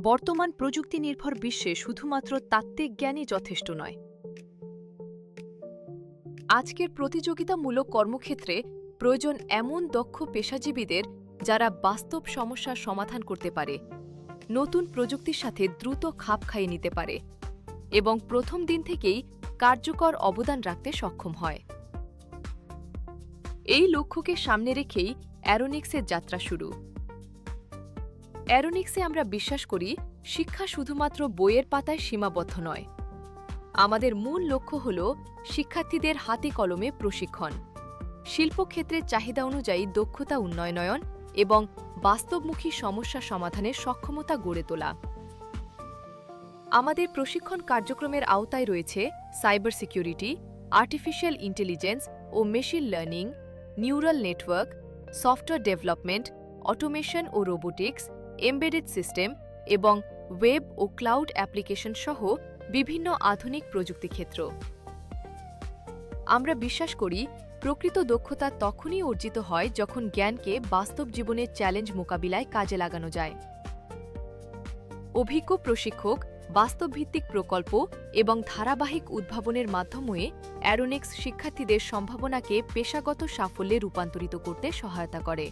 বর্তমান প্রযুক্তি নির্ভর বিশ্বে শুধুমাত্র তাত্ত্বিক জ্ঞানই যথেষ্ট নয়। আজকের প্রতিযোগিতামূলক কর্মক্ষেত্রে প্রয়োজন এমন দক্ষ পেশাজীবীদের যারা বাস্তব সমস্যার সমাধান করতে পারে, নতুন প্রযুক্তির সাথে দ্রুত খাপ খাইয়ে নিতে পারে এবং প্রথম দিন থেকেই কার্যকর অবদান রাখতে সক্ষম হয়। এই লক্ষ্যকে সামনে রেখেই অ্যারোনিক্সের যাত্রা শুরু। অ্যারোনিক্সে আমরা বিশ্বাস করি শিক্ষা শুধুমাত্র বইয়ের পাতায় সীমাবদ্ধ নয়। আমাদের মূল লক্ষ্য হল শিক্ষার্থীদের হাতে কলমে প্রশিক্ষণ, শিল্পক্ষেত্রের চাহিদা অনুযায়ী দক্ষতা উন্নয়ন এবং বাস্তবমুখী সমস্যা সমাধানের সক্ষমতা গড়ে তোলা। আমাদের প্রশিক্ষণ কার্যক্রমের আওতায় রয়েছে সাইবার সিকিউরিটি, আর্টিফিশিয়াল ইন্টেলিজেন্স ও machine learning, neural network, software development, automation ও রোবোটিক্স, এমবেডেড সিস্টেম এবং ওয়েব ও ক্লাউড অ্যাপ্লিকেশন সহ বিভিন্ন আধুনিক প্রযুক্তি ক্ষেত্র। আমরা বিশ্বাস করি প্রকৃত দক্ষতা তখনই অর্জিত হয় যখন জ্ঞানকে বাস্তব জীবনের চ্যালেঞ্জ মোকাবিলায় কাজে লাগানো যায়। অভিজ্ঞ প্রশিক্ষক, বাস্তবভিত্তিক প্রকল্প এবং ধারাবাহিক উদ্ভাবনের মাধ্যমে অ্যারোনিক্স শিক্ষার্থীদের সম্ভাবনাকে পেশাগত সাফল্যে রূপান্তরিত করতে সহায়তা করে।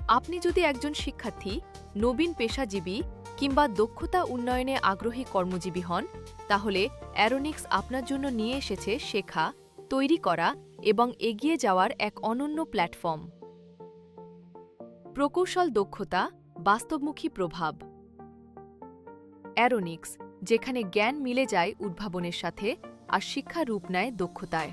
আপনি যদি একজন শিক্ষার্থী, নবীন পেশাজীবী কিংবা দক্ষতা উন্নয়নে আগ্রহী কর্মজীবী হন, তাহলে অ্যারোনিক্স আপনার জন্য নিয়ে এসেছে শেখা, তৈরি করা এবং এগিয়ে যাওয়ার এক অনন্য প্ল্যাটফর্ম। প্রকৌশল দক্ষতা, বাস্তবমুখী প্রভাব। অ্যারোনিক্স, যেখানে জ্ঞান মিলে যায় উদ্ভাবনের সাথে আর শিক্ষা রূপ নেয় দক্ষতায়।